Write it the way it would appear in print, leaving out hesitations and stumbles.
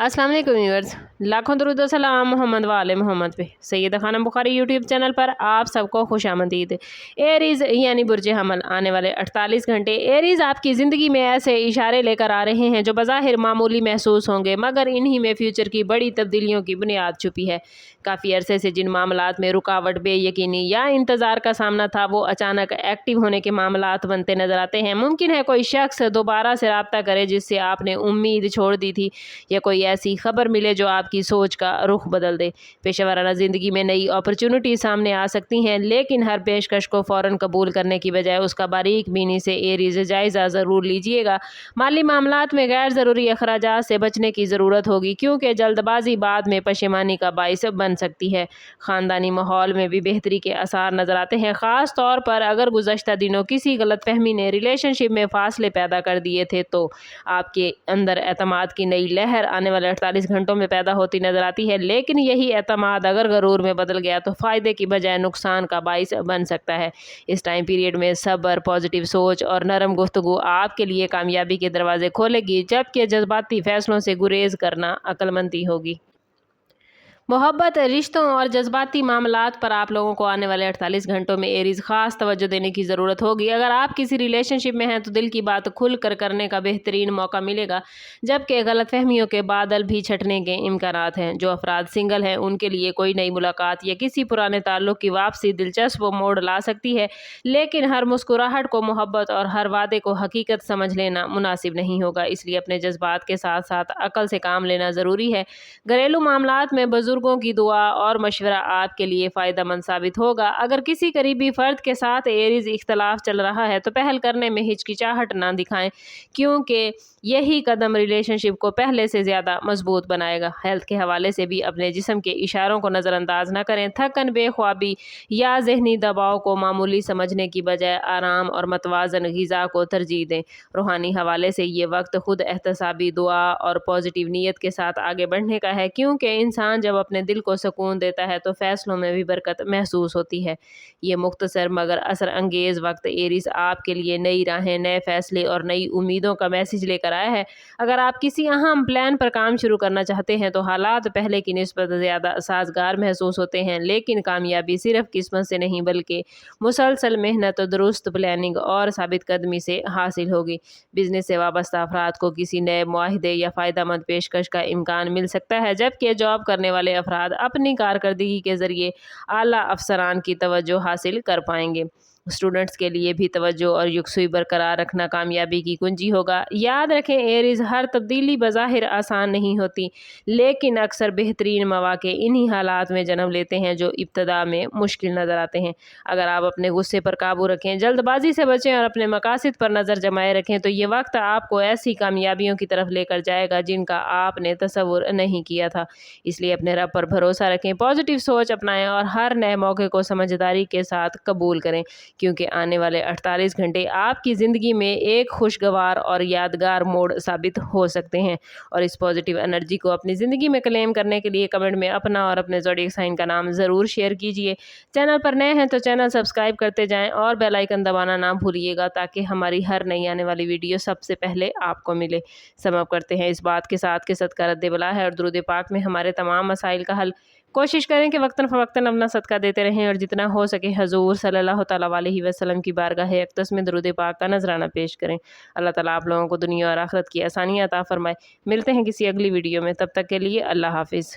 अस्सलाम वालेकुम व्यूअर्स, लाखों दरूद व सलाम मोहम्मद वाले मोहम्मद पे। सैयदा खानम बुखारी यूट्यूब चैनल पर आप सबको खुश आमदीद। एरीज़ यानी बुर्ज हमल आने वाले 48 घंटे एरीज़ आपकी ज़िंदगी में ऐसे इशारे लेकर आ रहे हैं जो बज़ाहिर मामूली महसूस होंगे, मगर इन्हीं में फ्यूचर की बड़ी तब्दीलियों की बुनियाद छुपी है। काफ़ी अरसे से जिन मामलात में रुकावट, बेयकीनी या इंतज़ार का सामना था, वो अचानक एक्टिव होने के मामलात बनते नज़र आते हैं। मुमकिन है कोई शख्स दोबारा से रब्ता करे जिससे आपने उम्मीद छोड़ दी थी, या कोई ऐसी खबर मिले जो आपकी सोच का रुख बदल दे। पेशेवराना ज़िंदगी में नई अपॉर्चुनिटी सामने आ सकती हैं, लेकिन हर पेशकश को फ़ौरन कबूल करने की बजाय उसका बारीक बीनी से एरीज़ जायज़ा ज़रूर लीजिएगा। माली मामलात में गैर ज़रूरी अखराजात से बचने की ज़रूरत होगी, क्योंकि जल्दबाजी बाद में पशेमानी का बाइस बन सकती है। ख़ानदानी माहौल में भी बेहतरी के आसार नज़र आते हैं, ख़ास तौर पर अगर गुज़श्ता दिनों किसी गलतफहमी ने रिलेशनशिप में फासले पैदा कर दिए थे, तो आपके अंदर एतमाद की नई लहर आने वाले 48 घंटों में पैदा होती नज़र आती है। लेकिन यही एतमाद अगर गरूर में बदल गया तो फ़ायदे की बजाय नुकसान का बाइस बन सकता है। इस टाइम पीरियड में सब्र, पॉजिटिव सोच और नरम गुफ्तगू आपके लिए कामयाबी के दरवाजे खोलेगी, जबकि जज्बाती फ़ैसलों से गुरेज करना अक्लमंदी होगी। मोहब्बत, रिश्तों और जज्बाती मामलात पर आप लोगों को आने वाले 48 घंटों में एरीज़ ख़ास तवज्जो देने की ज़रूरत होगी। अगर आप किसी रिलेशनशिप में हैं तो दिल की बात खुल कर करने का बेहतरीन मौका मिलेगा, जबकि गलतफहमियों के बादल भी छटने के इम्कानात हैं। जो अफराद सिंगल हैं उनके लिए कोई नई मुलाकात या किसी पुराने ताल्लुक़ की वापसी दिलचस्प मोड़ ला सकती है, लेकिन हर मुस्कुराहट को मोहब्बत और हर वादे को हकीकत समझ लेना मुनासिब नहीं होगा। इसलिए अपने जज्बात के साथ साथ अकल से काम लेना ज़रूरी है। घरेलू मामलात में बुजुर्गों की दुआ और मशवरा आपके लिए फ़ायदेमंद साबित होगा। अगर किसी करीबी फ़र्द के साथ एरीज़ इख्तलाफ चल रहा है तो पहल करने में हिचकिचाहट ना दिखाएं, क्योंकि यही कदम रिलेशनशिप को पहले से ज़्यादा मजबूत बनाएगा। हेल्थ के हवाले से भी अपने जिस्म के इशारों को नज़रअंदाज न करें। थकन, बेख्वाबी या जहनी दबाव को मामूली समझने की बजाय आराम और मतवाज़न ग़िज़ा को तरजीह दें। रूहानी हवाले से ये वक्त खुद एहतसाबी दुआ और पॉजिटिव नीयत के साथ आगे बढ़ने का है, क्योंकि इंसान जब अपने दिल को सुकून देता है तो फैसलों में भी बरकत महसूस होती है। ये मुख्तसर मगर असर अंगेज़ वक्त एरीज़ आपके लिए नई राहें, नए फैसले और नई उम्मीदों का मैसेज लेकर आया है। अगर आप किसी अहम प्लान पर काम शुरू करना चाहते हैं तो हालात पहले की निस्बत ज़्यादा साजगार महसूस होते हैं, लेकिन कामयाबी सिर्फ किस्मत से नहीं बल्कि मुसलसल मेहनत, दुरुस्त प्लानिंग और साबित कदमी से हासिल होगी। बिजनेस से वाबस्ता अफराद को किसी नए मुआहदे या फ़ायदेमंद पेशकश का इम्कान मिल सकता है, जबकि जॉब करने वाले अफराद अपनी कारकर्दगी के ज़रिए आला अफसरान की तवज्जो हासिल कर पाएंगे। स्टूडेंट्स के लिए भी तवज्जो और यकसुई बरकरार रखना कामयाबी की कुंजी होगा। याद रखें, एरीज़ हर तब्दीली बज़ाहिर आसान नहीं होती, लेकिन अक्सर बेहतरीन मौक़े इन्हीं हालात में जन्म लेते हैं जो इब्तदा में मुश्किल नज़र आते हैं। अगर आप अपने गुस्से पर काबू रखें, जल्दबाजी से बचें और अपने मकासद पर नज़र जमाए रखें तो ये वक्त आपको ऐसी कामयाबियों की तरफ लेकर जाएगा जिनका आपने तसव्वुर नहीं किया था। इसलिए अपने रब पर भरोसा रखें, पॉजिटिव सोच अपनाएं और हर नए मौके को समझदारी के साथ कबूल करें, क्योंकि आने वाले 48 घंटे आपकी ज़िंदगी में एक खुशगवार और यादगार मोड़ साबित हो सकते हैं। और इस पॉजिटिव एनर्जी को अपनी ज़िंदगी में क्लेम करने के लिए कमेंट में अपना और अपने ज़ोडिएक साइन का नाम ज़रूर शेयर कीजिए। चैनल पर नए हैं तो चैनल सब्सक्राइब करते जाएं और बेल आइकन दबाना ना भूलिएगा, ताकि हमारी हर नई आने वाली वीडियो सबसे पहले आपको मिले। समअप करते हैं इस बात के साथ कि सदका रद्द बला है और दुरूद पाक में हमारे तमाम मसाइल का हल। कोशिश करें कि वक्तन फ़वक्तन अपना सदका देते रहें और जितना हो सके हजूर सल्लल्लाहु तआला अलैहि वसल्लम की बारगाह अक़दस में दुरूद पाक का नजराना पेश करें। अल्लाह ताला आप लोगों को दुनिया और आखिरत की आसानियाँ अता फरमाए। मिलते हैं किसी अगली वीडियो में, तब तक के लिए अल्लाह हाफिज़।